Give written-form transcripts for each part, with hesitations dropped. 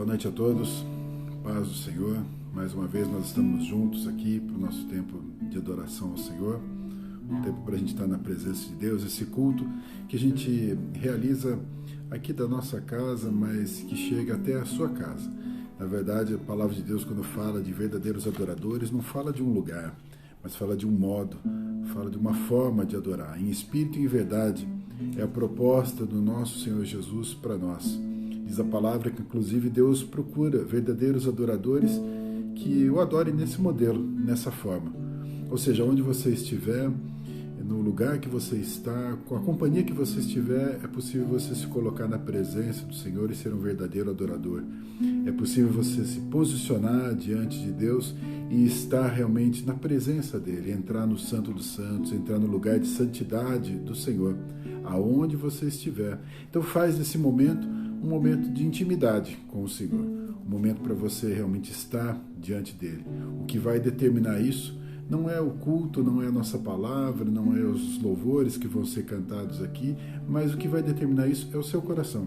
Boa noite a todos, paz do Senhor. Mais uma vez nós estamos juntos aqui para o nosso tempo de adoração ao Senhor, um tempo para a gente estar na presença de Deus, esse culto que a gente realiza aqui da nossa casa, mas que chega até a sua casa. Na verdade, a palavra de Deus, quando fala de verdadeiros adoradores, não fala de um lugar, mas fala de um modo, fala de uma forma de adorar, em espírito e em verdade. É a proposta do nosso Senhor Jesus para nós. Diz a palavra que, inclusive, Deus procura verdadeiros adoradores que o adorem nesse modelo, nessa forma. Ou seja, onde você estiver, no lugar que você está, com a companhia que você estiver, é possível você se colocar na presença do Senhor e ser um verdadeiro adorador. É possível você se posicionar diante de Deus e estar realmente na presença dEle, entrar no Santo dos Santos, entrar no lugar de santidade do Senhor, aonde você estiver. Então faz desse momento um momento de intimidade com o Senhor, um momento para você realmente estar diante dEle. O que vai determinar isso não é o culto, não é a nossa palavra, não é os louvores que vão ser cantados aqui, mas o que vai determinar isso é o seu coração,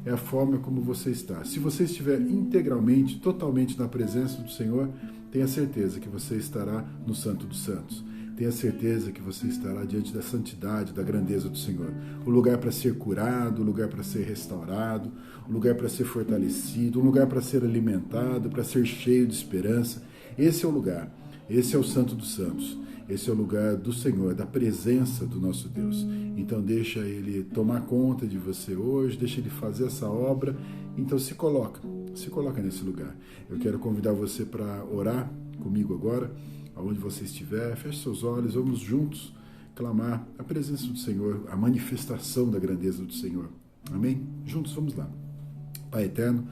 é a forma como você está. Se você estiver integralmente, totalmente na presença do Senhor, tenha certeza que você estará no Santo dos Santos. Tenha certeza que você estará diante da santidade, da grandeza do Senhor. O lugar para ser curado, o lugar para ser restaurado, o lugar para ser fortalecido, um lugar para ser alimentado, para ser cheio de esperança. Esse é o lugar. Esse é o Santo dos Santos. Esse é o lugar do Senhor, da presença do nosso Deus. Então deixa Ele tomar conta de você hoje, deixa Ele fazer essa obra. Então se coloca nesse lugar. Eu quero convidar você para orar comigo agora, aonde você estiver. Feche seus olhos, vamos juntos clamar a presença do Senhor, a manifestação da grandeza do Senhor. Amém? Juntos, vamos lá. Pai eterno,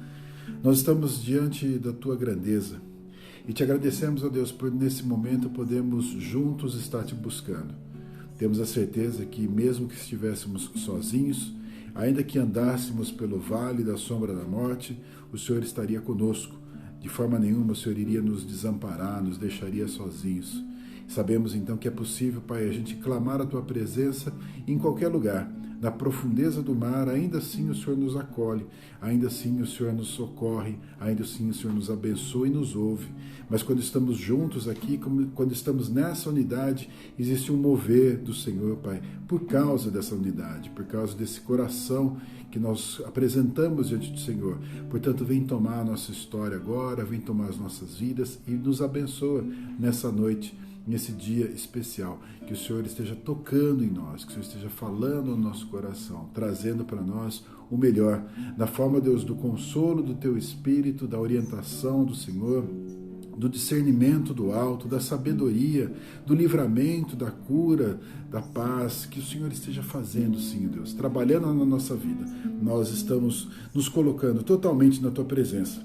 nós estamos diante da Tua grandeza. E te agradecemos, ó Deus, por nesse momento podermos juntos estar te buscando. Temos a certeza que mesmo que estivéssemos sozinhos, ainda que andássemos pelo vale da sombra da morte, o Senhor estaria conosco. De forma nenhuma o Senhor iria nos desamparar, nos deixaria sozinhos. Sabemos então que é possível, Pai, a gente clamar a Tua presença em qualquer lugar. Na profundeza do mar, ainda assim o Senhor nos acolhe, ainda assim o Senhor nos socorre, ainda assim o Senhor nos abençoa e nos ouve. Mas quando estamos juntos aqui, quando estamos nessa unidade, existe um mover do Senhor, Pai, por causa dessa unidade, por causa desse coração que nós apresentamos diante do Senhor. Portanto, vem tomar a nossa história agora, vem tomar as nossas vidas e nos abençoa nessa noite, nesse dia especial, que o Senhor esteja tocando em nós, que o Senhor esteja falando no nosso coração, trazendo para nós o melhor, na forma, Deus, do consolo do Teu Espírito, da orientação do Senhor, do discernimento do alto, da sabedoria, do livramento, da cura, da paz, que o Senhor esteja fazendo, sim, Deus, trabalhando na nossa vida. Nós estamos nos colocando totalmente na Tua presença.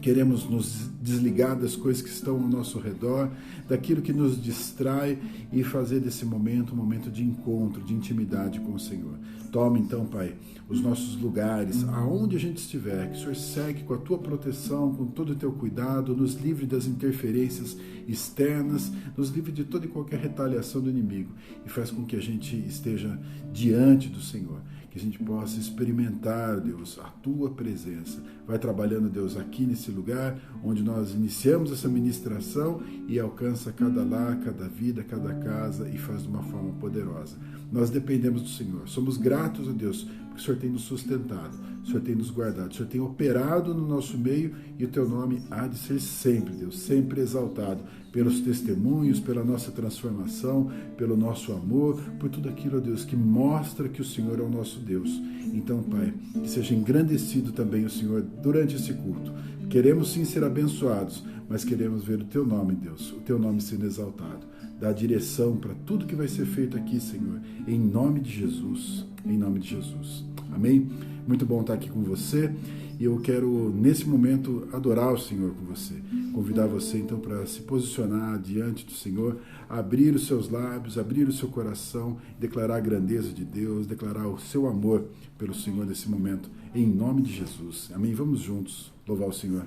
Queremos nos desligar das coisas que estão ao nosso redor, daquilo que nos distrai e fazer desse momento um momento de encontro, de intimidade com o Senhor. Toma então, Pai, os nossos lugares, aonde a gente estiver, que o Senhor segue com a Tua proteção, com todo o Teu cuidado, nos livre das interferências externas, nos livre de toda e qualquer retaliação do inimigo e faz com que a gente esteja diante do Senhor, que a gente possa experimentar, Deus, a Tua presença. Vai trabalhando, Deus, aqui nesse lugar onde nós iniciamos essa ministração e alcança cada lar, cada vida, cada casa e faz de uma forma poderosa. Nós dependemos do Senhor. Somos gratos a Deus porque o Senhor tem nos sustentado, o Senhor tem nos guardado, o Senhor tem operado no nosso meio e o Teu nome há de ser sempre, Deus, sempre exaltado pelos testemunhos, pela nossa transformação, pelo nosso amor, por tudo aquilo, Deus, que mostra que o Senhor é o nosso Deus. Então, Pai, que seja engrandecido também o Senhor durante esse culto. Queremos sim ser abençoados, mas queremos ver o Teu nome, Deus, o Teu nome sendo exaltado. Dá direção para tudo que vai ser feito aqui, Senhor, em nome de Jesus, em nome de Jesus. Amém? Muito bom estar aqui com você e eu quero, nesse momento, adorar o Senhor com você. Convidar você, então, para se posicionar diante do Senhor, abrir os seus lábios, abrir o seu coração, declarar a grandeza de Deus, declarar o seu amor pelo Senhor nesse momento, em nome de Jesus. Amém? Vamos juntos louvar o Senhor.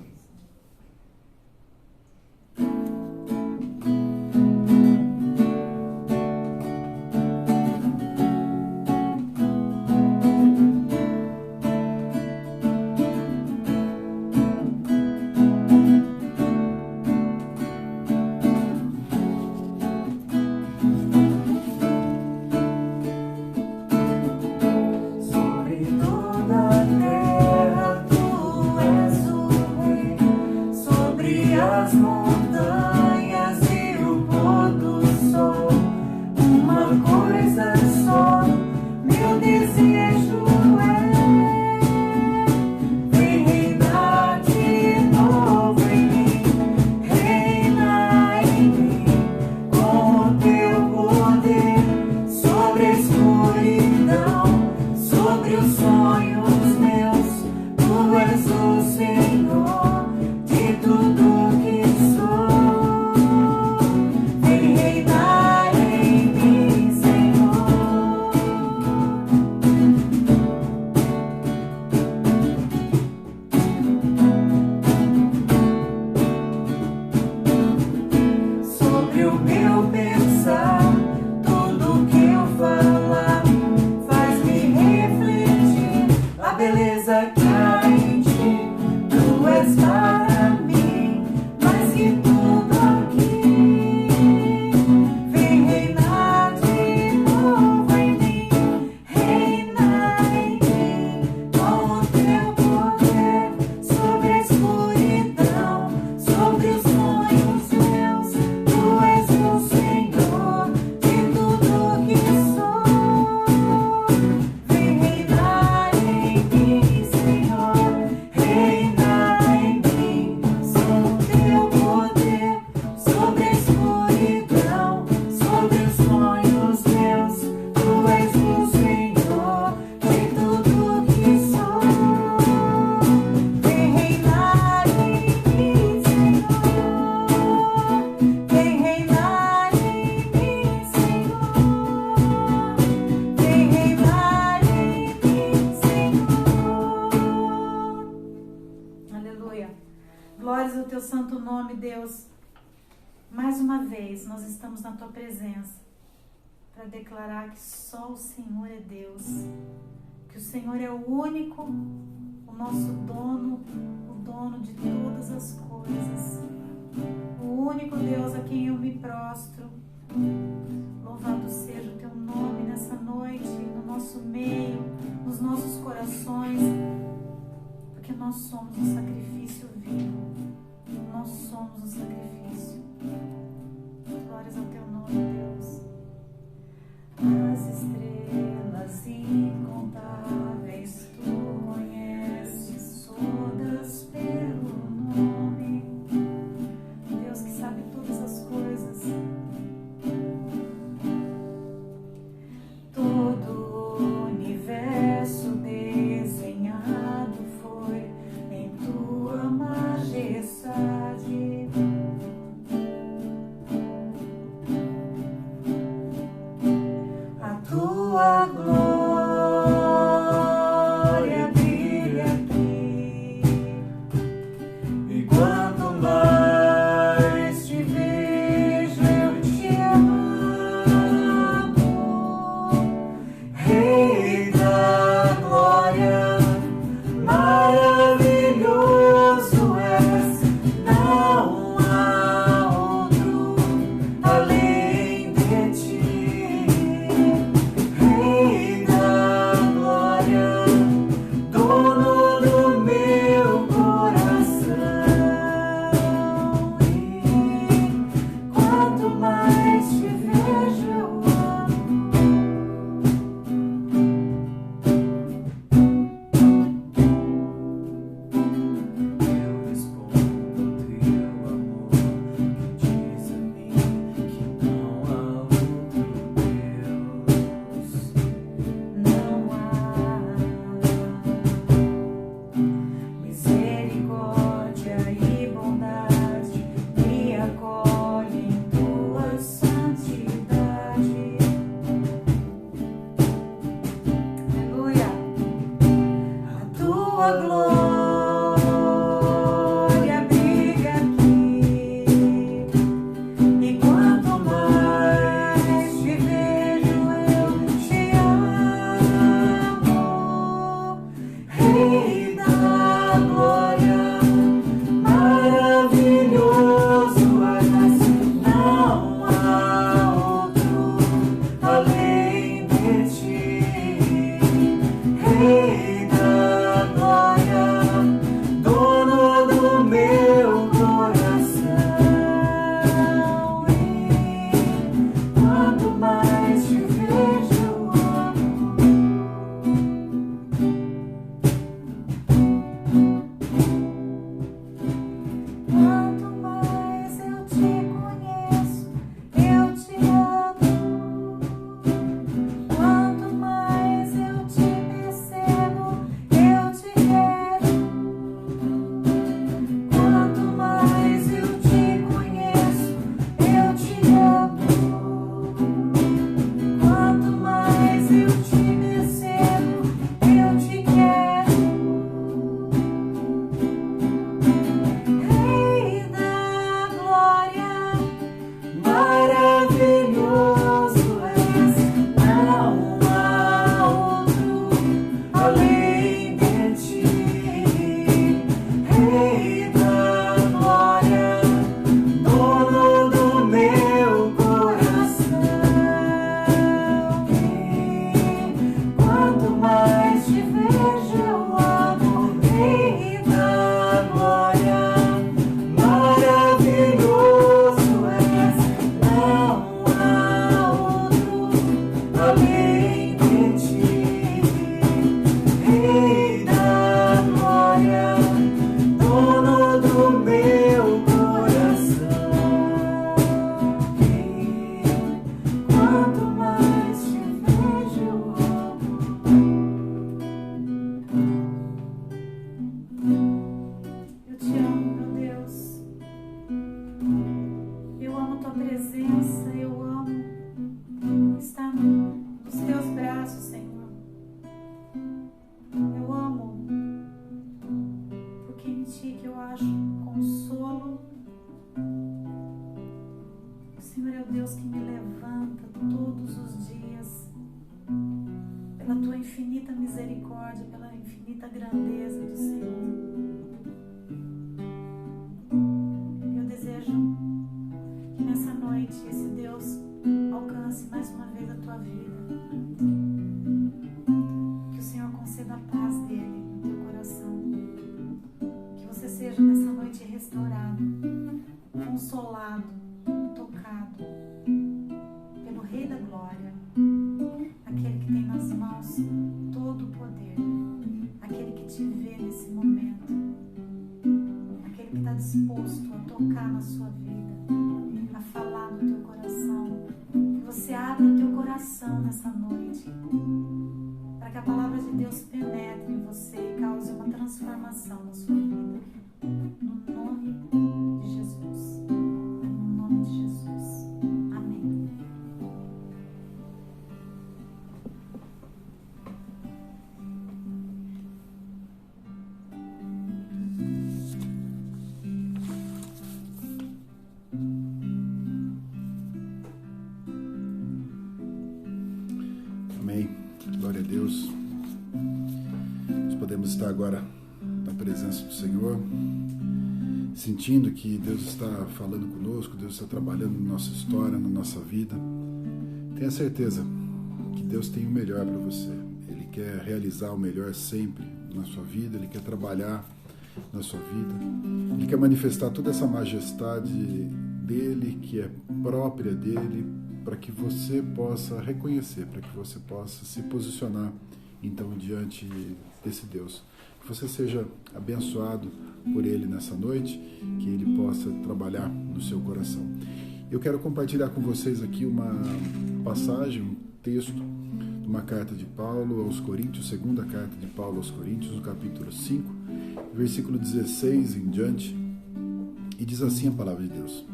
Glórias ao teu santo nome, Deus. Mais uma vez, nós estamos na tua presença para declarar que só o Senhor é Deus, que o Senhor é o único, o nosso dono, o dono de todas as coisas, o único Deus a quem eu me prostro. Louvado seja o teu nome nessa noite, no nosso meio, nos nossos corações, porque nós somos o sacrifício vivo, nós somos o sacrifício. Glórias ao teu nome, Deus. As estrelas incontáveis tu conheces todas pelo nome, Deus que sabe todas as coisas. Todo o universo desenhado foi em tua majestade. A tua glória Ti que eu acho consolo. O Senhor é o Deus que me levanta todos os dias, pela Tua infinita misericórdia, pela infinita grandeza do Senhor. Eu desejo que nessa noite esse Deus alcance mais uma vez a tua vida. Que o Senhor conceda a paz dele no teu coração. Que você seja nessa noite restaurado, consolado, tocado pelo Rei da Glória, aquele que tem nas mãos todo o poder, aquele que te vê nesse momento, aquele que está disposto a tocar na sua vida, a falar no teu coração. Que você abra o teu coração nessa noite, para que a palavra de Deus penetre em você e cause uma transformação na sua vida. No nome de Jesus. No nome de Jesus. Amém. Amém. Glória a Deus. Nós podemos estar agora na presença do Senhor, sentindo que Deus está falando conosco, Deus está trabalhando na nossa história, na nossa vida. Tenha certeza que Deus tem o melhor para você. Ele quer realizar o melhor sempre na sua vida, Ele quer trabalhar na sua vida. Ele quer manifestar toda essa majestade dEle, que é própria dEle, para que você possa reconhecer, para que você possa se posicionar, então, diante desse Deus. Que você seja abençoado por Ele nessa noite, que Ele possa trabalhar no seu coração. Eu quero compartilhar com vocês aqui uma passagem, um texto de uma carta de Paulo aos Coríntios, segunda carta de Paulo aos Coríntios, no capítulo 5, versículo 16 em diante, e diz assim a palavra de Deus: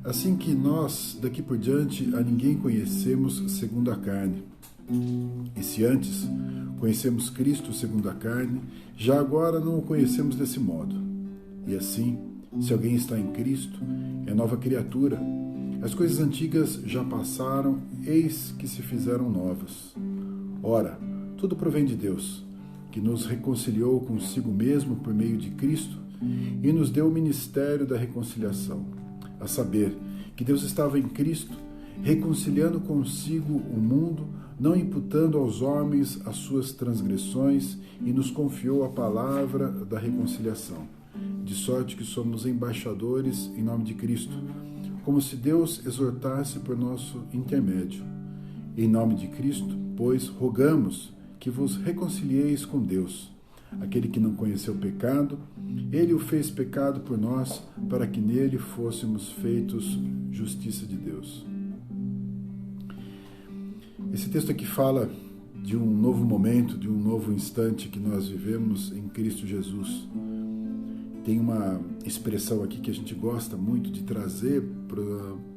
assim que nós, daqui por diante, a ninguém conhecemos segundo a carne. E se antes conhecemos Cristo segundo a carne, já agora não o conhecemos desse modo. E assim, se alguém está em Cristo, é nova criatura. As coisas antigas já passaram, eis que se fizeram novas. Ora, tudo provém de Deus, que nos reconciliou consigo mesmo por meio de Cristo e nos deu o ministério da reconciliação. A saber, que Deus estava em Cristo, reconciliando consigo o mundo, não imputando aos homens as suas transgressões, e nos confiou a palavra da reconciliação, de sorte que somos embaixadores em nome de Cristo, como se Deus exortasse por nosso intermédio. Em nome de Cristo, pois, rogamos que vos reconcilieis com Deus. Aquele que não conheceu pecado, Ele o fez pecado por nós, para que nele fôssemos feitos justiça de Deus. Esse texto aqui fala de um novo momento, de um novo instante que nós vivemos em Cristo Jesus. Tem uma expressão aqui que a gente gosta muito de trazer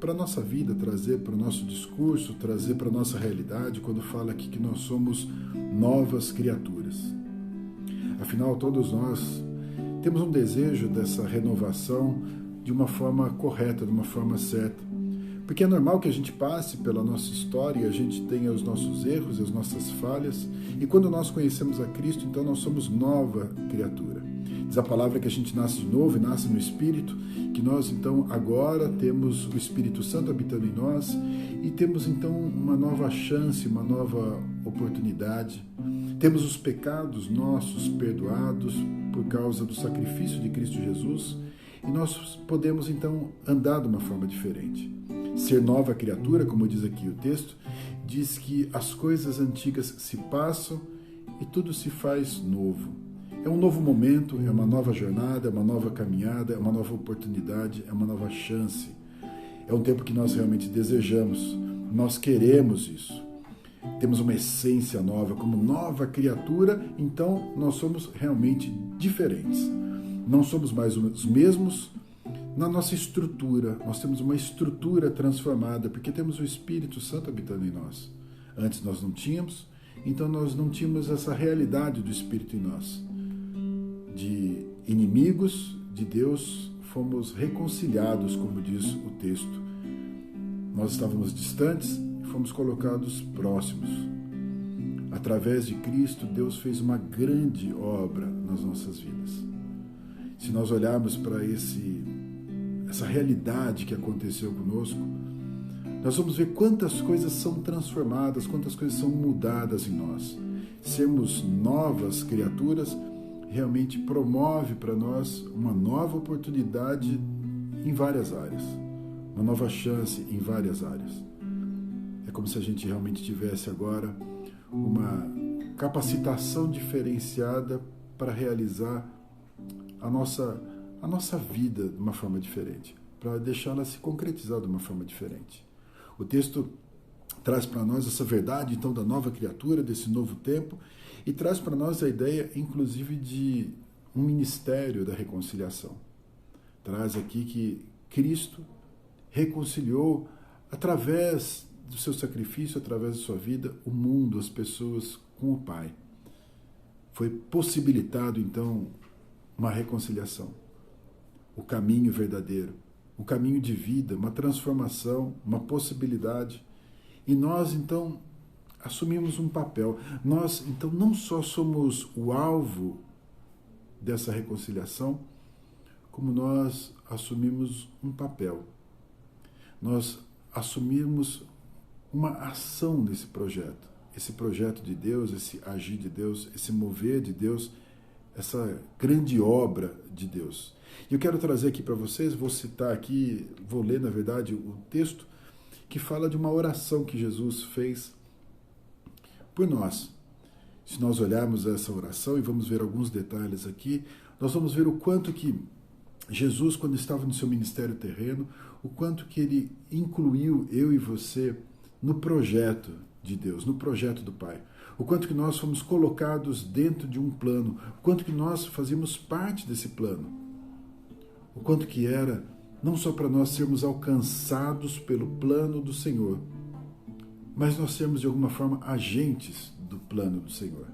para a nossa vida, trazer para o nosso discurso, trazer para a nossa realidade, quando fala aqui que nós somos novas criaturas. Afinal, todos nós temos um desejo dessa renovação de uma forma correta, de uma forma certa. Porque é normal que a gente passe pela nossa história, a gente tenha os nossos erros, as nossas falhas, e quando nós conhecemos a Cristo, então nós somos nova criatura. Diz a palavra que a gente nasce de novo e nasce no Espírito, que nós então agora temos o Espírito Santo habitando em nós e temos então uma nova chance, uma nova oportunidade. Temos os pecados nossos perdoados por causa do sacrifício de Cristo Jesus e nós podemos então andar de uma forma diferente. Ser nova criatura, como diz aqui o texto, diz que as coisas antigas se passam e tudo se faz novo. É um novo momento, é uma nova jornada, é uma nova caminhada, é uma nova oportunidade, é uma nova chance. É um tempo que nós realmente desejamos, nós queremos isso. Temos uma essência nova, como nova criatura, então nós somos realmente diferentes. Não somos mais os mesmos na nossa estrutura, nós temos uma estrutura transformada, porque temos o Espírito Santo habitando em nós. Antes nós não tínhamos, então nós não tínhamos essa realidade do Espírito em nós, de inimigos de Deus, fomos reconciliados, como diz o texto. Nós estávamos distantes e fomos colocados próximos. Através de Cristo, Deus fez uma grande obra nas nossas vidas. Se nós olharmos para essa realidade que aconteceu conosco, nós vamos ver quantas coisas são transformadas, quantas coisas são mudadas em nós. Sermos novas criaturas realmente promove para nós uma nova oportunidade em várias áreas, uma nova chance em várias áreas. É como se a gente realmente tivesse agora uma capacitação diferenciada para realizar a nossa vida de uma forma diferente, para deixá-la se concretizar de uma forma diferente. O texto traz para nós essa verdade, então, da nova criatura, desse novo tempo, e traz para nós a ideia, inclusive, de um ministério da reconciliação. Traz aqui que Cristo reconciliou, através do seu sacrifício, através da sua vida, o mundo, as pessoas com o Pai. Foi possibilitado, então, uma reconciliação, o caminho verdadeiro, o caminho de vida, uma transformação, uma possibilidade. E nós, então, assumimos um papel. Nós, então, não só somos o alvo dessa reconciliação, como nós assumimos um papel. Nós assumimos uma ação nesse projeto. Esse projeto de Deus, esse agir de Deus, esse mover de Deus, essa grande obra de Deus. E eu quero trazer aqui para vocês, vou citar aqui, vou ler, na verdade, o texto que fala de uma oração que Jesus fez por nós. Se nós olharmos essa oração e vamos ver alguns detalhes aqui, nós vamos ver o quanto que Jesus, quando estava no seu ministério terreno, o quanto que ele incluiu eu e você no projeto de Deus, no projeto do Pai. O quanto que nós fomos colocados dentro de um plano, o quanto que nós fazíamos parte desse plano. O quanto que era, não só para nós sermos alcançados pelo plano do Senhor, mas nós sermos de alguma forma agentes do plano do Senhor.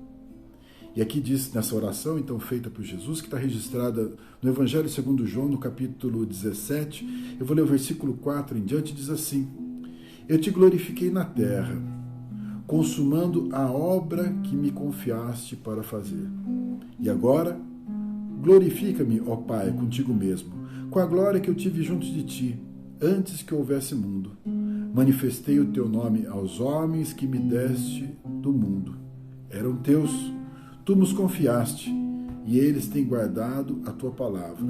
E aqui diz, nessa oração, então, feita por Jesus, que está registrada no Evangelho segundo João, no capítulo 17, eu vou ler o versículo 4 em diante, diz assim: Eu te glorifiquei na terra, consumando a obra que me confiaste para fazer. E agora, glorifica-me, ó Pai, contigo mesmo, com a glória que eu tive junto de ti, antes que houvesse mundo. Manifestei o teu nome aos homens que me deste do mundo. Eram teus, tu nos confiaste, e eles têm guardado a tua palavra.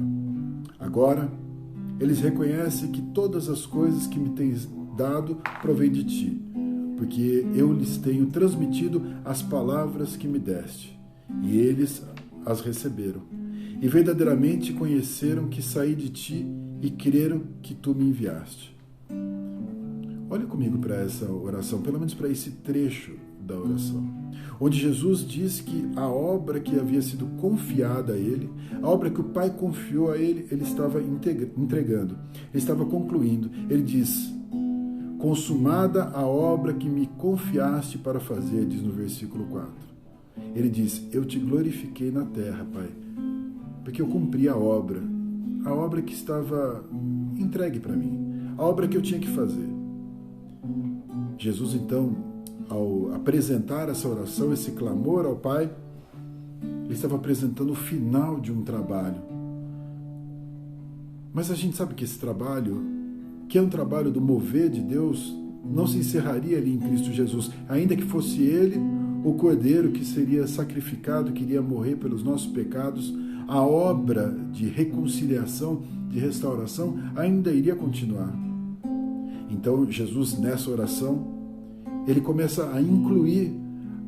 Agora, eles reconhecem que todas as coisas que me tens dado provém de ti, porque eu lhes tenho transmitido as palavras que me deste, e eles as receberam. E verdadeiramente conheceram que saí de ti e creram que tu me enviaste. Olha comigo para essa oração, pelo menos para esse trecho da oração, onde Jesus diz que a obra que havia sido confiada a ele, a obra que o Pai confiou a ele, ele estava entregando, ele estava concluindo. Ele diz: consumada a obra que me confiaste para fazer, diz no versículo 4. Ele diz: eu te glorifiquei na terra, Pai, porque eu cumpri a obra que estava entregue para mim, a obra que eu tinha que fazer. Jesus, então, ao apresentar essa oração, esse clamor ao Pai, ele estava apresentando o final de um trabalho. Mas a gente sabe que esse trabalho, que é um trabalho do mover de Deus, não se encerraria ali em Cristo Jesus, ainda que fosse ele o Cordeiro que seria sacrificado, que iria morrer pelos nossos pecados. A obra de reconciliação, de restauração, ainda iria continuar. Então, Jesus, nessa oração, ele começa a incluir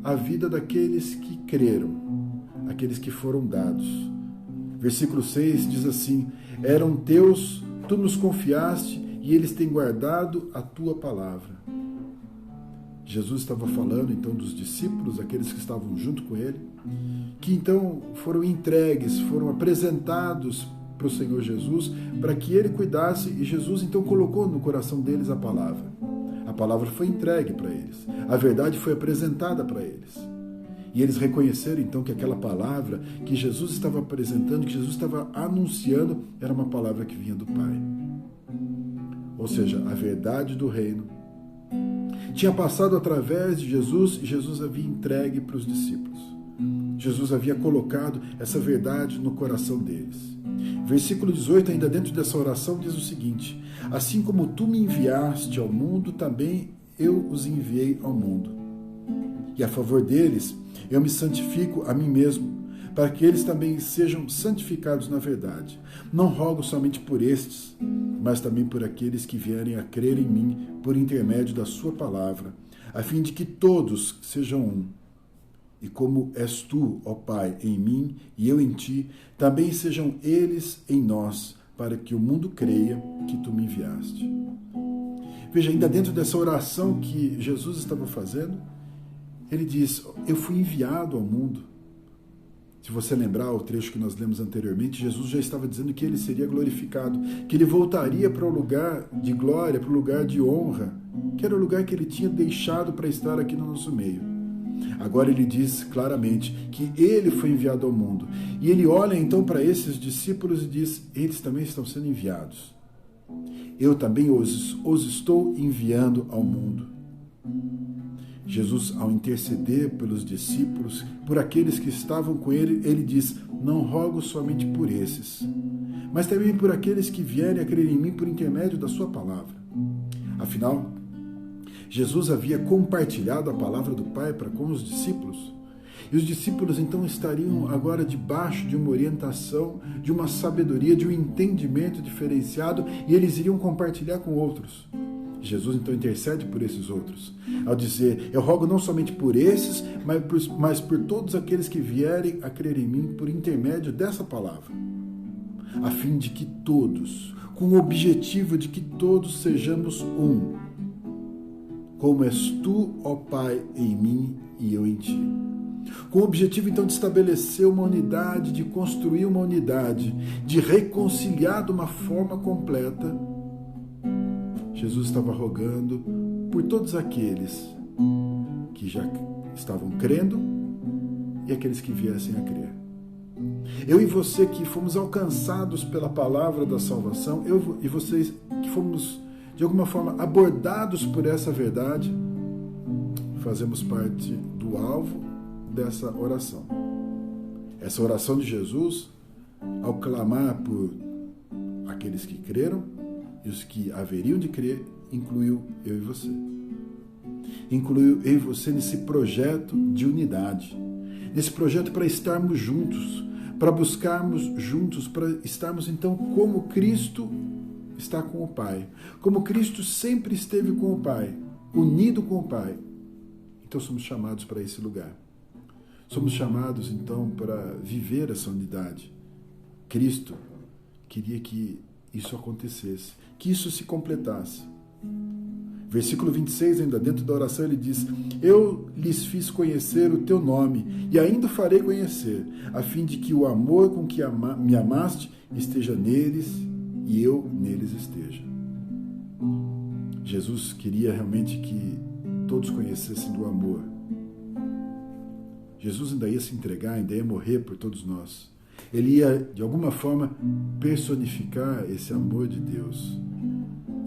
a vida daqueles que creram, aqueles que foram dados. Versículo 6 diz assim: eram teus, tu nos confiaste, e eles têm guardado a tua palavra. Jesus estava falando, então, dos discípulos, aqueles que estavam junto com ele, que, então, foram entregues, foram apresentados para o Senhor Jesus, para que ele cuidasse, e Jesus, então, colocou no coração deles a palavra. A palavra foi entregue para eles. A verdade foi apresentada para eles. E eles reconheceram então que aquela palavra que Jesus estava apresentando, que Jesus estava anunciando, era uma palavra que vinha do Pai. Ou seja, a verdade do reino tinha passado através de Jesus e Jesus havia entregue para os discípulos. Jesus havia colocado essa verdade no coração deles. Versículo 18, ainda dentro dessa oração, diz o seguinte: assim como tu me enviaste ao mundo, também eu os enviei ao mundo. E a favor deles, eu me santifico a mim mesmo, para que eles também sejam santificados na verdade. Não rogo somente por estes, mas também por aqueles que vierem a crer em mim por intermédio da sua palavra, a fim de que todos sejam um. E como és tu, ó Pai, em mim e eu em ti, também sejam eles em nós, para que o mundo creia que tu me enviaste. Veja, ainda dentro dessa oração que Jesus estava fazendo, ele diz: eu fui enviado ao mundo. Se você lembrar o trecho que nós lemos anteriormente, Jesus já estava dizendo que ele seria glorificado, que ele voltaria para o lugar de glória, para o lugar de honra, que era o lugar que ele tinha deixado para estar aqui no nosso meio. Agora ele diz claramente que ele foi enviado ao mundo. E ele olha então para esses discípulos e diz: eles também estão sendo enviados. Eu também os estou enviando ao mundo. Jesus, ao interceder pelos discípulos, por aqueles que estavam com ele, ele diz: não rogo somente por esses, mas também por aqueles que vierem a crer em mim por intermédio da sua palavra. Afinal, Jesus havia compartilhado a palavra do Pai para com os discípulos. E os discípulos então estariam agora debaixo de uma orientação, de uma sabedoria, de um entendimento diferenciado, e eles iriam compartilhar com outros. Jesus então intercede por esses outros, ao dizer: eu rogo não somente por esses, mas por todos aqueles que vierem a crer em mim por intermédio dessa palavra, a fim de que todos, com o objetivo de que todos sejamos um, como és tu, ó Pai, em mim e eu em ti. Com o objetivo, então, de estabelecer uma unidade, de construir uma unidade, de reconciliar de uma forma completa, Jesus estava rogando por todos aqueles que já estavam crendo e aqueles que viessem a crer. Eu e você que fomos alcançados pela palavra da salvação, eu e vocês que fomos de alguma forma abordados por essa verdade, fazemos parte do alvo dessa oração. Essa oração de Jesus, ao clamar por aqueles que creram e os que haveriam de crer, incluiu eu e você. Incluiu eu e você nesse projeto de unidade, nesse projeto para estarmos juntos, para buscarmos juntos, para estarmos então como Cristo está com o Pai. Como Cristo sempre esteve com o Pai, unido com o Pai. Então somos chamados para esse lugar. Somos chamados então para viver essa unidade. Cristo queria que isso acontecesse, que isso se completasse. Versículo 26, ainda dentro da oração, ele diz: eu lhes fiz conhecer o teu nome e ainda o farei conhecer, a fim de que o amor com que me amaste esteja neles e eu neles esteja. Jesus queria realmente que todos conhecessem do amor. Jesus ainda ia se entregar, ainda ia morrer por todos nós. Ele ia, de alguma forma, personificar esse amor de Deus.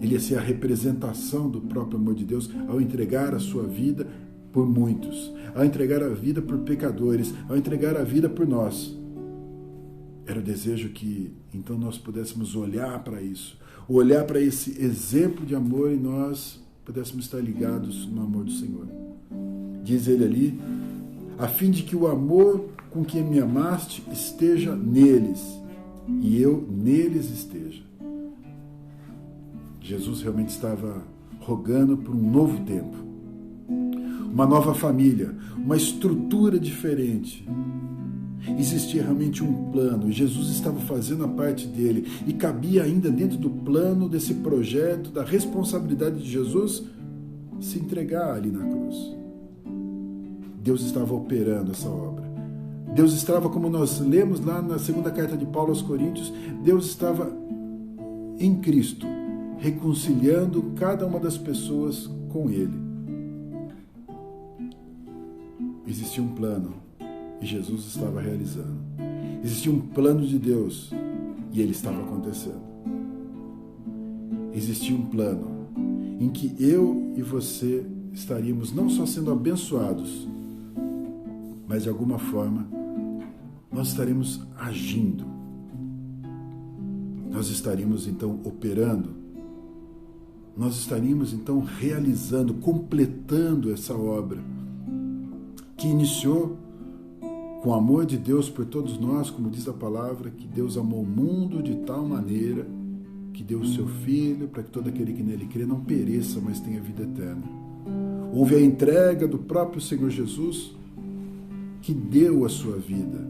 Ele ia ser a representação do próprio amor de Deus ao entregar a sua vida por muitos, ao entregar a vida por pecadores, ao entregar a vida por nós. Era o desejo que, então, nós pudéssemos olhar para isso, olhar para esse exemplo de amor e nós pudéssemos estar ligados no amor do Senhor. Diz ele ali: a fim de que o amor com que me amaste esteja neles e eu neles esteja. Jesus realmente estava rogando por um novo tempo, uma nova família, uma estrutura diferente. Existia realmente um plano, Jesus estava fazendo a parte dele e cabia ainda dentro do plano desse projeto, da responsabilidade de Jesus, se entregar ali na cruz. Deus estava operando essa obra. Deus estava, como nós lemos lá na segunda carta de Paulo aos Coríntios, Deus estava em Cristo, reconciliando cada uma das pessoas com Ele. E existia um plano e Jesus estava realizando. Existia um plano de Deus e ele estava acontecendo. Existia um plano em que eu e você estaríamos não só sendo abençoados, mas de alguma forma nós estaremos agindo. Nós estaríamos então operando. Nós estaríamos então realizando, completando essa obra que iniciou com o amor de Deus por todos nós, como diz a palavra, que Deus amou o mundo de tal maneira que deu o seu Filho para que todo aquele que nele crê não pereça, mas tenha vida eterna. Houve a entrega do próprio Senhor Jesus, que deu a sua vida.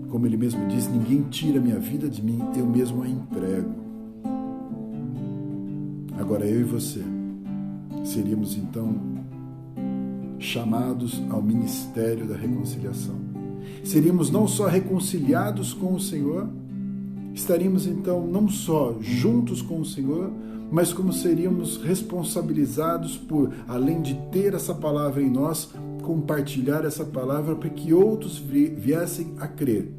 Como ele mesmo diz, ninguém tira a minha vida de mim, eu mesmo a entrego. Agora eu e você seríamos então chamados ao ministério da reconciliação. Seríamos não só reconciliados com o Senhor, estaríamos então não só juntos com o Senhor, mas como seríamos responsabilizados por, além de ter essa palavra em nós, compartilhar essa palavra para que outros viessem a crer.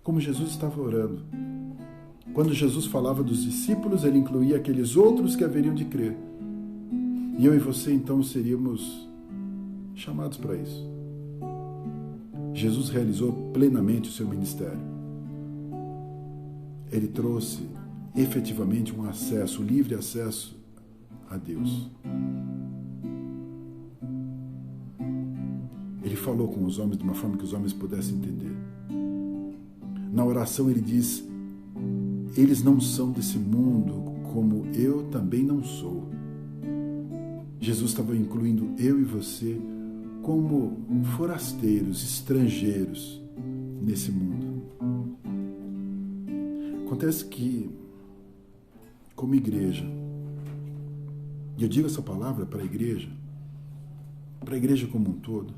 Como Jesus estava orando. Quando Jesus falava dos discípulos, ele incluía aqueles outros que haveriam de crer. E eu e você então seríamos chamados para isso. Jesus realizou plenamente o seu ministério. Ele trouxe efetivamente um acesso, livre acesso a Deus. Ele falou com os homens de uma forma que os homens pudessem entender. Na oração ele diz: eles não são desse mundo, como eu também não sou. Jesus estava incluindo eu e você como forasteiros, estrangeiros nesse mundo. Acontece que, como igreja, e eu digo essa palavra para a igreja como um todo,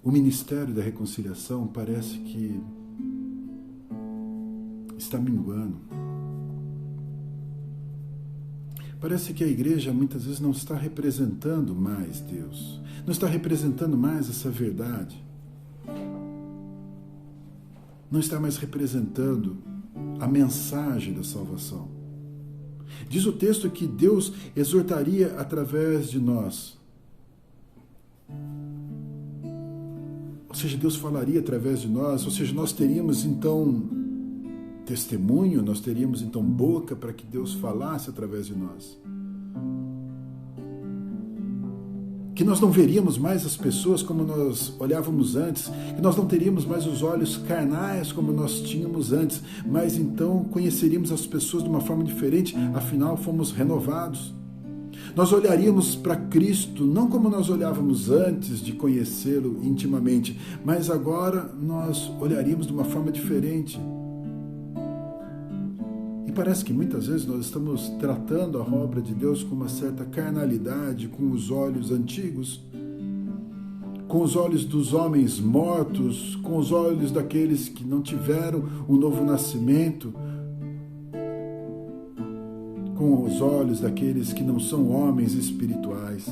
o ministério da reconciliação parece que está minguando. Parece que a igreja muitas vezes não está representando mais Deus, não está representando mais essa verdade, não está mais representando a mensagem da salvação. Diz o texto que Deus exortaria através de nós. Ou seja, Deus falaria através de nós, ou seja, nós teríamos então testemunho, nós teríamos então boca para que Deus falasse através de nós. Que nós não veríamos mais as pessoas como nós olhávamos antes, que nós não teríamos mais os olhos carnais como nós tínhamos antes, mas então conheceríamos as pessoas de uma forma diferente, afinal fomos renovados. Nós olharíamos para Cristo não como nós olhávamos antes de conhecê-lo intimamente, mas agora nós olharíamos de uma forma diferente. E parece que muitas vezes nós estamos tratando a obra de Deus com uma certa carnalidade, com os olhos antigos, com os olhos dos homens mortos, com os olhos daqueles que não tiveram um novo nascimento, com os olhos daqueles que não são homens espirituais.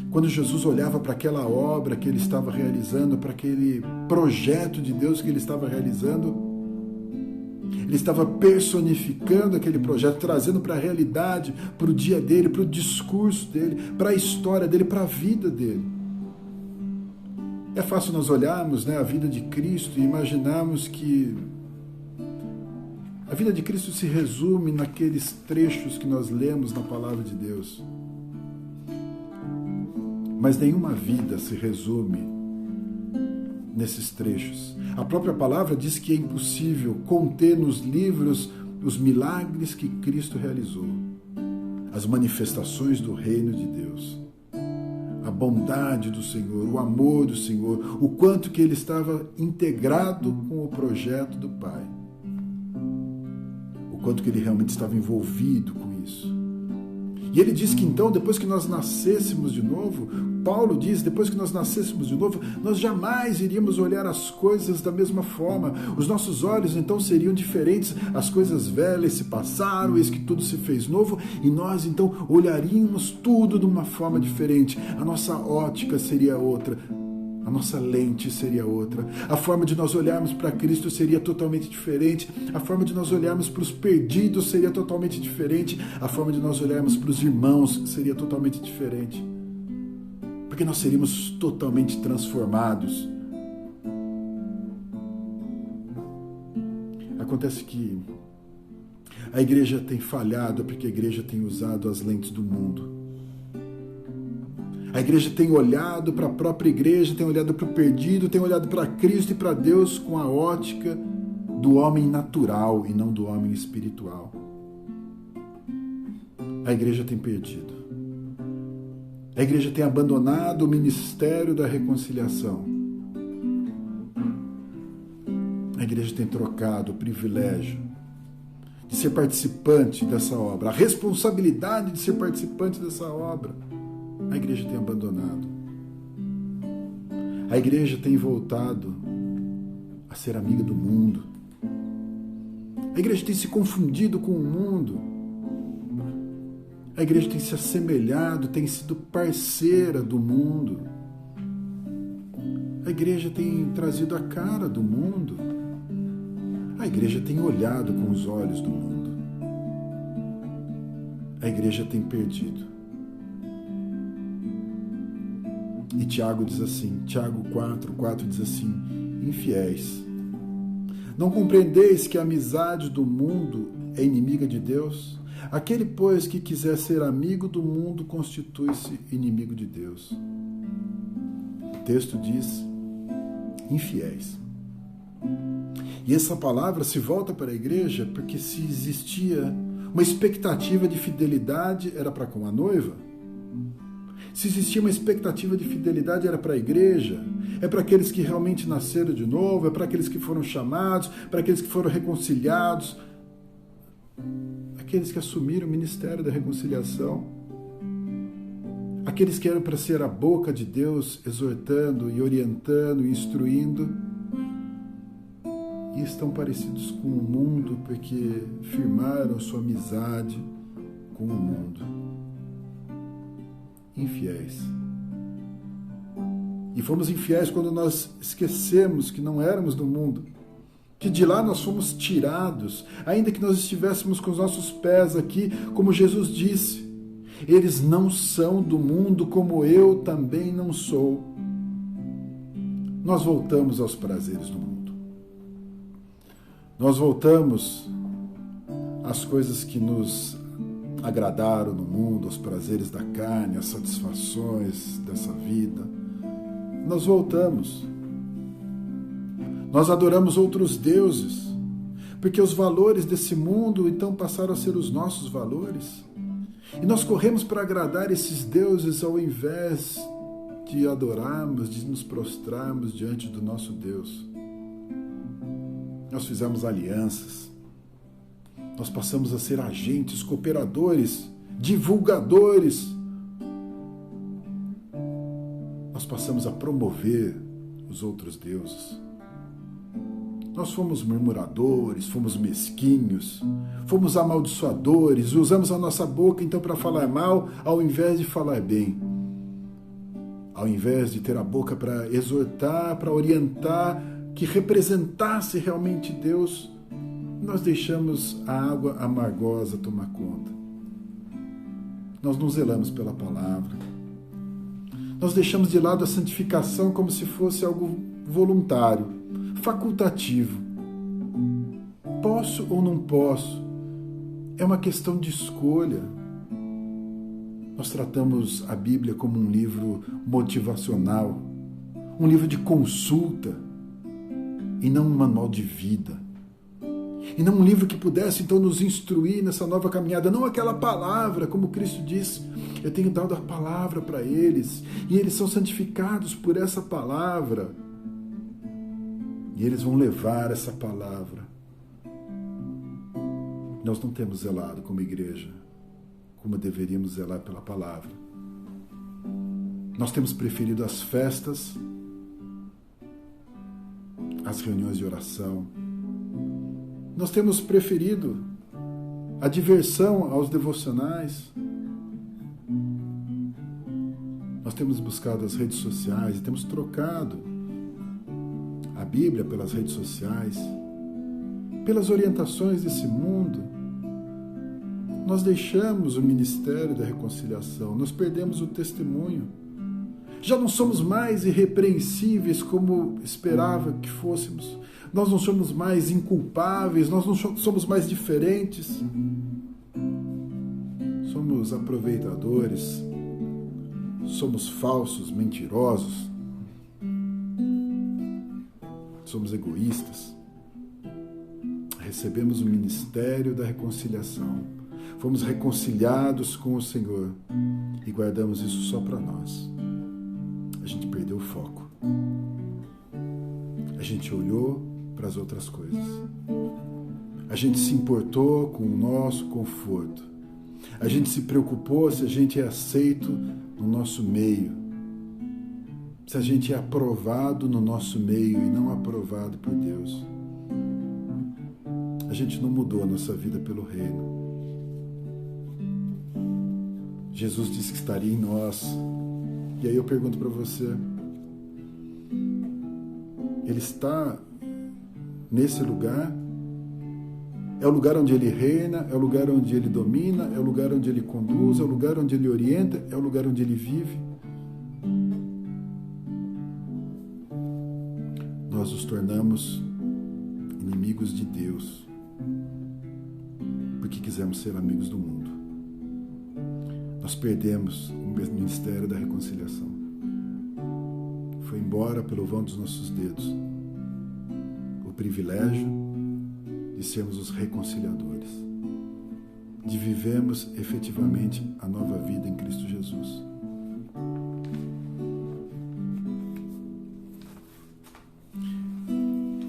Quando Jesus olhava para aquela obra que ele estava realizando, para aquele projeto de Deus que ele estava realizando, ele estava personificando aquele projeto, trazendo para a realidade, para o dia dele, para o discurso dele, para a história dele, para a vida dele. É fácil nós olharmos, a vida de Cristo e imaginarmos que a vida de Cristo se resume naqueles trechos que nós lemos na palavra de Deus. Mas nenhuma vida se resume nesses trechos. A própria palavra diz que é impossível conter nos livros os milagres que Cristo realizou, as manifestações do reino de Deus, a bondade do Senhor, o amor do Senhor, o quanto que ele estava integrado com o projeto do Pai. Quanto que ele realmente estava envolvido com isso. E ele diz que então, depois que nós nascêssemos de novo, Paulo diz, depois que nós nascêssemos de novo, nós jamais iríamos olhar as coisas da mesma forma. Os nossos olhos então seriam diferentes, as coisas velhas se passaram, eis que tudo se fez novo, e nós então olharíamos tudo de uma forma diferente. A nossa ótica seria outra. A nossa lente seria outra. A forma de nós olharmos para Cristo seria totalmente diferente. A forma de nós olharmos para os perdidos seria totalmente diferente. A forma de nós olharmos para os irmãos seria totalmente diferente. Porque nós seríamos totalmente transformados. Acontece que a igreja tem falhado porque a igreja tem usado as lentes do mundo. A igreja tem olhado para a própria igreja, tem olhado para o perdido, tem olhado para Cristo e para Deus com a ótica do homem natural e não do homem espiritual. A igreja tem perdido. A igreja tem abandonado o ministério da reconciliação. A igreja tem trocado o privilégio de ser participante dessa obra, a responsabilidade de ser participante dessa obra. A igreja tem abandonado. A igreja tem voltado a ser amiga do mundo. A igreja tem se confundido com o mundo. A igreja tem se assemelhado, tem sido parceira do mundo. A igreja tem trazido a cara do mundo. A igreja tem olhado com os olhos do mundo. A igreja tem perdido. E Tiago diz assim, Tiago 4 diz assim, infiéis, não compreendeis que a amizade do mundo é inimiga de Deus? Aquele, pois, que quiser ser amigo do mundo, constitui-se inimigo de Deus. O texto diz, infiéis. E essa palavra se volta para a igreja porque se existia uma expectativa de fidelidade, era para com a noiva. Se existia uma expectativa de fidelidade, era para a igreja, é para aqueles que realmente nasceram de novo, é para aqueles que foram chamados, para aqueles que foram reconciliados, aqueles que assumiram o ministério da reconciliação, aqueles que eram para ser a boca de Deus, exortando e orientando e instruindo, e estão parecidos com o mundo porque firmaram sua amizade com o mundo. Infiéis. E fomos infiéis quando nós esquecemos que não éramos do mundo, que de lá nós fomos tirados, ainda que nós estivéssemos com os nossos pés aqui, como Jesus disse, eles não são do mundo como eu também não sou. Nós voltamos aos prazeres do mundo. Nós voltamos às coisas que nos agradaram no mundo, aos prazeres da carne, às satisfações dessa vida. Nós voltamos. Nós adoramos outros deuses, porque os valores desse mundo então passaram a ser os nossos valores. E nós corremos para agradar esses deuses ao invés de adorarmos, de nos prostrarmos diante do nosso Deus. Nós fizemos alianças. Nós passamos a ser agentes, cooperadores, divulgadores. Nós passamos a promover os outros deuses. Nós fomos murmuradores, fomos mesquinhos, fomos amaldiçoadores, usamos a nossa boca então para falar mal, ao invés de falar bem. Ao invés de ter a boca para exortar, para orientar, que representasse realmente Deus, nós deixamos a água amargosa tomar conta. Nós não zelamos pela palavra. Nós deixamos de lado a santificação como se fosse algo voluntário, facultativo. Posso ou não posso? É uma questão de escolha. Nós tratamos a Bíblia como um livro motivacional, um livro de consulta, e não um manual de vida. E não um livro que pudesse, então, nos instruir nessa nova caminhada. Não aquela palavra, como Cristo disse, eu tenho dado a palavra para eles, e eles são santificados por essa palavra. E eles vão levar essa palavra. Nós não temos zelado como igreja como deveríamos zelar pela palavra. Nós temos preferido as festas, as reuniões de oração. Nós temos preferido a diversão aos devocionais. Nós temos buscado as redes sociais e temos trocado a Bíblia pelas redes sociais, pelas orientações desse mundo. Nós deixamos o ministério da reconciliação, nós perdemos o testemunho. Já não somos mais irrepreensíveis como esperava que fôssemos. Nós não somos mais inculpáveis, nós não somos mais diferentes. Somos aproveitadores, somos falsos, mentirosos, somos egoístas. Recebemos o ministério da reconciliação, fomos reconciliados com o Senhor e guardamos isso só para nós. A gente perdeu o foco. A gente olhou para as outras coisas. A gente se importou com o nosso conforto. A gente se preocupou se a gente é aceito no nosso meio, se a gente é aprovado no nosso meio e não aprovado por Deus. A gente não mudou a nossa vida pelo reino. Jesus disse que estaria em nós. E aí eu pergunto para você, Ele está nesse lugar? É o lugar onde Ele reina? É o lugar onde Ele domina? É o lugar onde Ele conduz? É o lugar onde Ele orienta? É o lugar onde Ele vive? Nós nos tornamos inimigos de Deus porque quisemos ser amigos do mundo. Nós perdemos o ministério da reconciliação. Foi embora pelo vão dos nossos dedos o privilégio de sermos os reconciliadores, de vivermos efetivamente a nova vida em Cristo Jesus.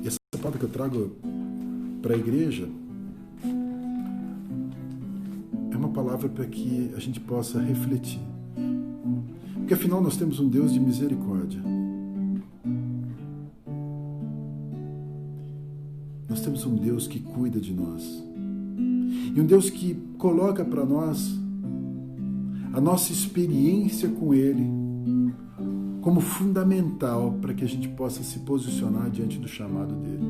E essa palavra que eu trago para a igreja é uma palavra para que a gente possa refletir. Porque afinal nós temos um Deus de misericórdia. Nós temos um Deus que cuida de nós. E um Deus que coloca para nós a nossa experiência com Ele como fundamental para que a gente possa se posicionar diante do chamado dEle.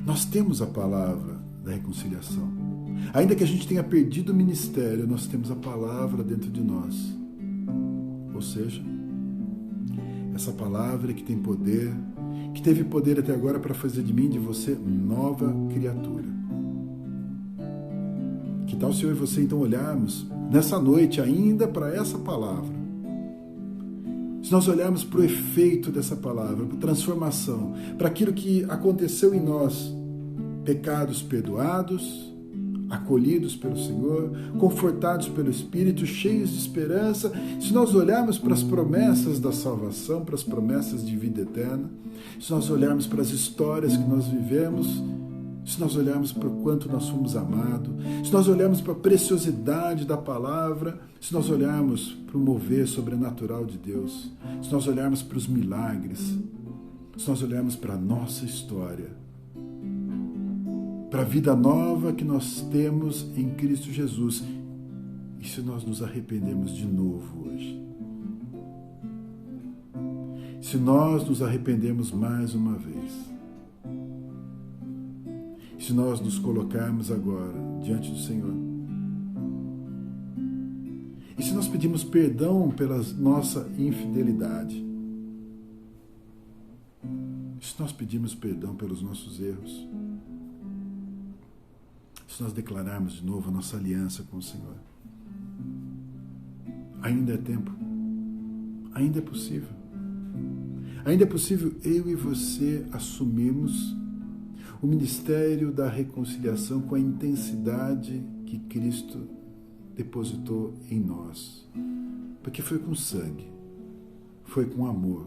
Nós temos a palavra da reconciliação. Ainda que a gente tenha perdido o ministério, nós temos a palavra dentro de nós. Ou seja, essa palavra que tem poder, que teve poder até agora para fazer de mim e de você nova criatura. Que tal se eu e você então olharmos nessa noite ainda para essa palavra? Se nós olharmos para o efeito dessa palavra, para a transformação, para aquilo que aconteceu em nós, pecados perdoados, acolhidos pelo Senhor, confortados pelo Espírito, cheios de esperança, se nós olharmos para as promessas da salvação, para as promessas de vida eterna, se nós olharmos para as histórias que nós vivemos, se nós olharmos para o quanto nós fomos amados, se nós olharmos para a preciosidade da palavra, se nós olharmos para o mover sobrenatural de Deus, se nós olharmos para os milagres, se nós olharmos para a nossa história, para a vida nova que nós temos em Cristo Jesus, e se nós nos arrependemos de novo hoje, se nós nos arrependemos mais uma vez, se nós nos colocarmos agora diante do Senhor, e se nós pedimos perdão pela nossa infidelidade, se nós pedimos perdão pelos nossos erros, se nós declararmos de novo a nossa aliança com o Senhor, ainda é tempo, ainda é possível. Ainda é possível eu e você assumirmos o ministério da reconciliação com a intensidade que Cristo depositou em nós. Porque foi com sangue, foi com amor,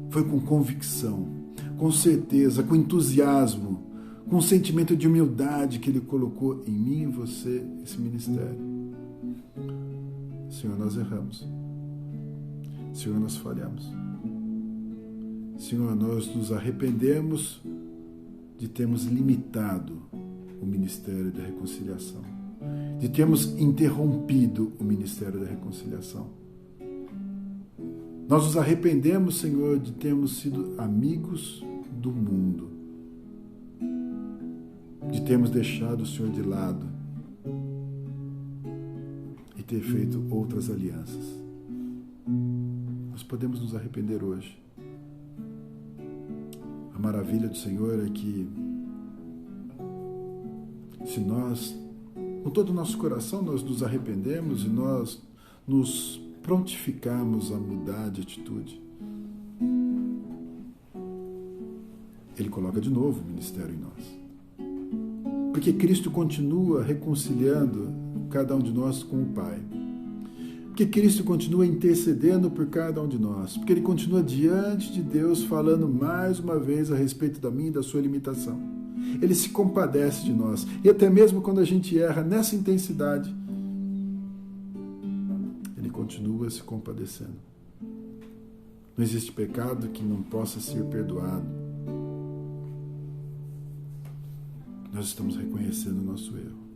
foi com convicção, com certeza, com entusiasmo, com um sentimento de humildade que Ele colocou em mim e em você, esse ministério. Senhor, nós erramos. Senhor, nós falhamos. Senhor, nós nos arrependemos de termos limitado o ministério da reconciliação, de termos interrompido o ministério da reconciliação. Nós nos arrependemos, Senhor, de termos sido amigos do mundo, de termos deixado o Senhor de lado e ter feito outras alianças. Nós podemos nos arrepender hoje. A maravilha do Senhor é que se nós, com todo o nosso coração, nós nos arrependemos e nós nos prontificarmos a mudar de atitude, Ele coloca de novo o ministério em nós. Porque Cristo continua reconciliando cada um de nós com o Pai. Porque Cristo continua intercedendo por cada um de nós. Porque Ele continua diante de Deus falando mais uma vez a respeito da minha e da sua limitação. Ele se compadece de nós. E até mesmo quando a gente erra nessa intensidade, Ele continua se compadecendo. Não existe pecado que não possa ser perdoado. Nós estamos reconhecendo o nosso erro.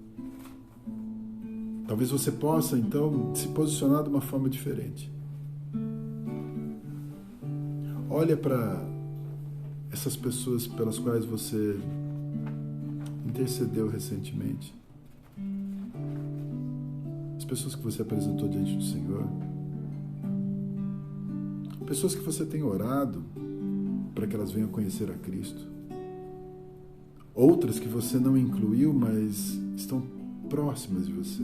Talvez você possa, então, se posicionar de uma forma diferente. Olha para essas pessoas pelas quais você intercedeu recentemente. As pessoas que você apresentou diante do Senhor. Pessoas que você tem orado para que elas venham conhecer a Cristo. Outras que você não incluiu, mas estão próximas de você,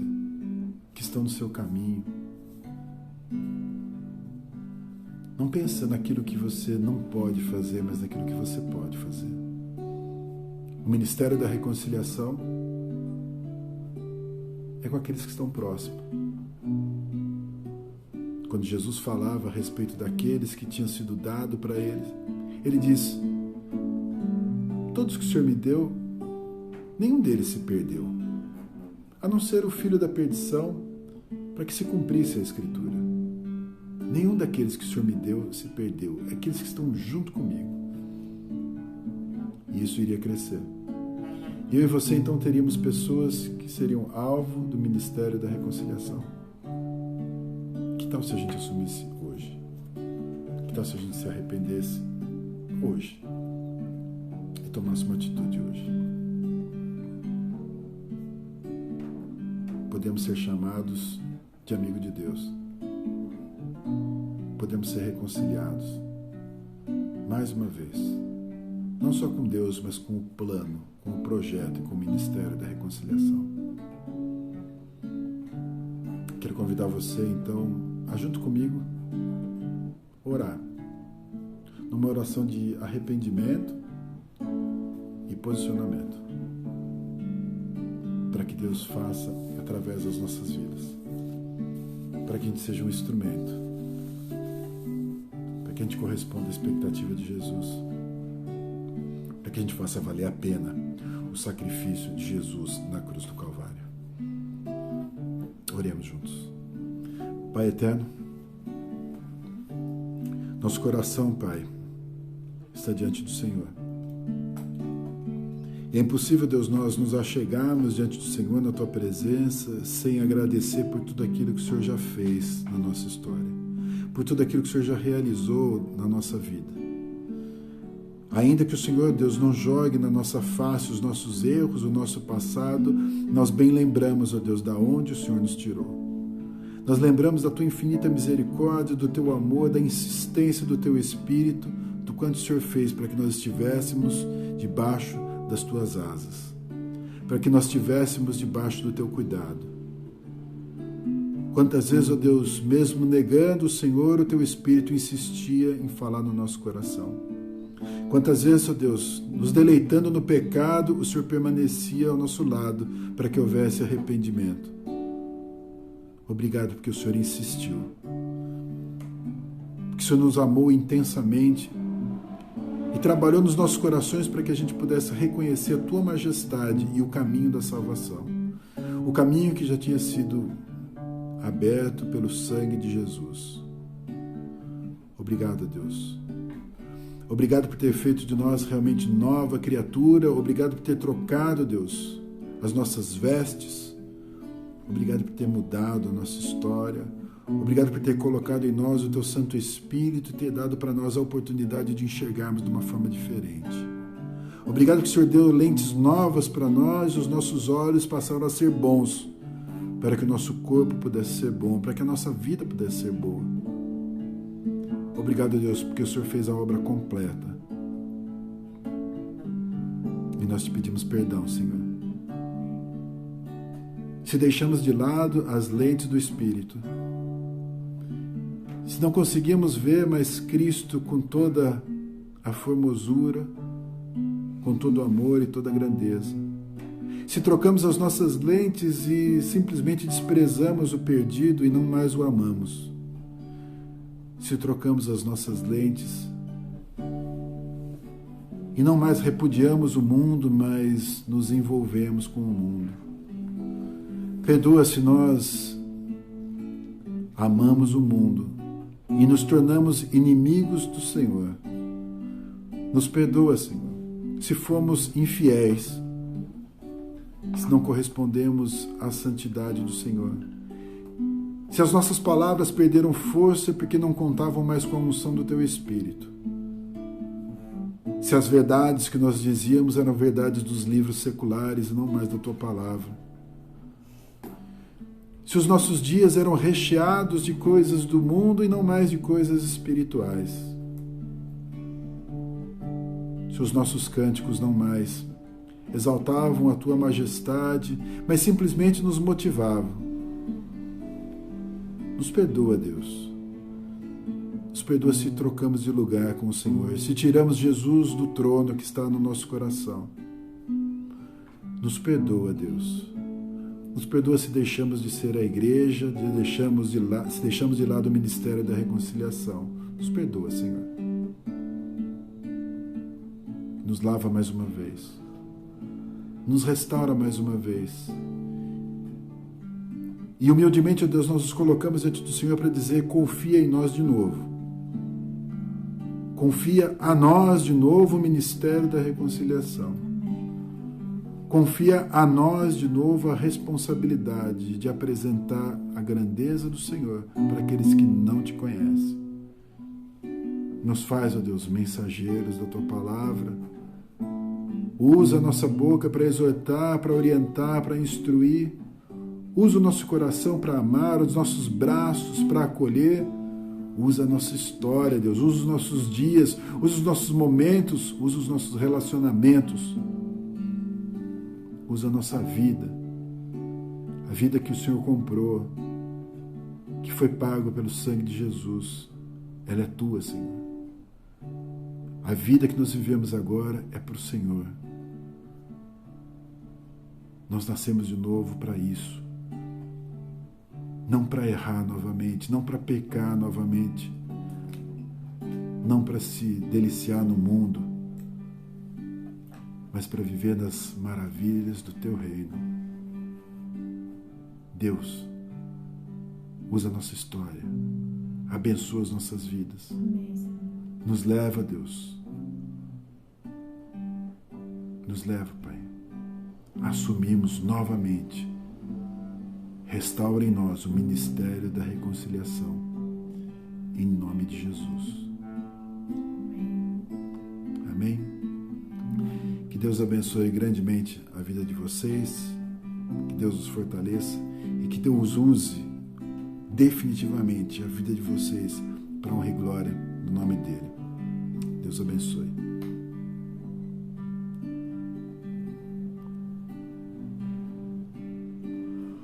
que estão no seu caminho. Não pensa naquilo que você não pode fazer, mas naquilo que você pode fazer. O ministério da reconciliação é com aqueles que estão próximos. Quando Jesus falava a respeito daqueles que tinham sido dado para eles, Ele diz: todos que o Senhor me deu, nenhum deles se perdeu, a não ser o filho da perdição, para que se cumprisse a Escritura. Nenhum daqueles que o Senhor me deu se perdeu, é aqueles que estão junto comigo. E isso iria crescer. E eu e você, então, teríamos pessoas que seriam alvo do ministério da reconciliação. Que tal se a gente assumisse hoje? Que tal se a gente se arrependesse hoje? E tomasse uma atitude hoje? Podemos ser chamados de amigo de Deus. Podemos ser reconciliados. Mais uma vez. Não só com Deus, mas com o plano, com o projeto e com o ministério da reconciliação. Quero convidar você, então, a junto comigo orar. Numa oração de arrependimento e posicionamento. Para que Deus faça através das nossas vidas. Para que a gente seja um instrumento. Para que a gente corresponda à expectativa de Jesus. Para que a gente faça valer a pena o sacrifício de Jesus na cruz do Calvário. Oremos juntos. Pai eterno, nosso coração, Pai, está diante do Senhor. E é impossível, Deus, nós nos achegarmos diante do Senhor na Tua presença sem agradecer por tudo aquilo que o Senhor já fez na nossa história, por tudo aquilo que o Senhor já realizou na nossa vida. Ainda que o Senhor, Deus, não jogue na nossa face os nossos erros, o nosso passado, nós bem lembramos, ó Deus, da onde o Senhor nos tirou. Nós lembramos da Tua infinita misericórdia, do Teu amor, da insistência do Teu Espírito, do quanto o Senhor fez para que nós estivéssemos debaixo das Tuas asas, para que nós estivéssemos debaixo do Teu cuidado. Quantas vezes, ó Deus, mesmo negando o Senhor, o Teu Espírito insistia em falar no nosso coração. Quantas vezes, ó Deus, nos deleitando no pecado, o Senhor permanecia ao nosso lado para que houvesse arrependimento. Obrigado porque o Senhor insistiu. Porque o Senhor nos amou intensamente e trabalhou nos nossos corações para que a gente pudesse reconhecer a Tua majestade e o caminho da salvação. O caminho que já tinha sido aberto pelo sangue de Jesus. Obrigado, Deus. Obrigado por ter feito de nós realmente nova criatura. Obrigado por ter trocado, Deus, as nossas vestes. Obrigado por ter mudado a nossa história. Obrigado por ter colocado em nós o Teu Santo Espírito e ter dado para nós a oportunidade de enxergarmos de uma forma diferente. Obrigado que o Senhor deu lentes novas para nós e os nossos olhos passaram a ser bons, para que o nosso corpo pudesse ser bom, para que a nossa vida pudesse ser boa. Obrigado, Deus, porque o Senhor fez a obra completa. E nós te pedimos perdão, Senhor. Se deixamos de lado as lentes do Espírito, se não conseguimos ver mais Cristo com toda a formosura, com todo o amor e toda a grandeza, se trocamos as nossas lentes e simplesmente desprezamos o perdido e não mais o amamos, se trocamos as nossas lentes e não mais repudiamos o mundo, mas nos envolvemos com o mundo. Perdoa se nós amamos o mundo e nos tornamos inimigos do Senhor. Nos perdoa, Senhor, se fomos infiéis, se não correspondemos à santidade do Senhor. Se as nossas palavras perderam força porque não contavam mais com a unção do Teu Espírito. Se as verdades que nós dizíamos eram verdades dos livros seculares e não mais da Tua Palavra. Se os nossos dias eram recheados de coisas do mundo e não mais de coisas espirituais. Se os nossos cânticos não mais exaltavam a Tua majestade, mas simplesmente nos motivavam. Nos perdoa, Deus. Nos perdoa se trocamos de lugar com o Senhor, se tiramos Jesus do trono que está no nosso coração. Nos perdoa, Deus. Nos perdoa se deixamos de ser a igreja, se deixamos de lado o ministério da reconciliação. Nos perdoa, Senhor. Nos lava mais uma vez. Nos restaura mais uma vez. E humildemente, ó Deus, nós nos colocamos diante do Senhor para dizer: confia em nós de novo. Confia a nós de novo o ministério da reconciliação. Confia a nós de novo a responsabilidade de apresentar a grandeza do Senhor para aqueles que não Te conhecem. Nos faz, ó Deus, mensageiros da Tua palavra. Usa a nossa boca para exortar, para orientar, para instruir. Usa o nosso coração para amar, os nossos braços para acolher. Usa a nossa história, Deus. Usa os nossos dias, usa os nossos momentos, usa os nossos relacionamentos. Usa a nossa vida. A vida que o Senhor comprou, que foi pago pelo sangue de Jesus. Ela é Tua, Senhor. A vida que nós vivemos agora é para o Senhor. Nós nascemos de novo para isso. Não para errar novamente, não para pecar novamente, não para se deliciar no mundo, mas para viver nas maravilhas do Teu reino. Deus, usa a nossa história, abençoa as nossas vidas. Nos leva, Deus. Nos leva, Pai. Assumimos novamente. Restaura em nós o ministério da reconciliação. Em nome de Jesus. Amém? Que Deus abençoe grandemente a vida de vocês. Que Deus os fortaleça. E que Deus use definitivamente a vida de vocês para honra e glória no nome dEle. Deus abençoe.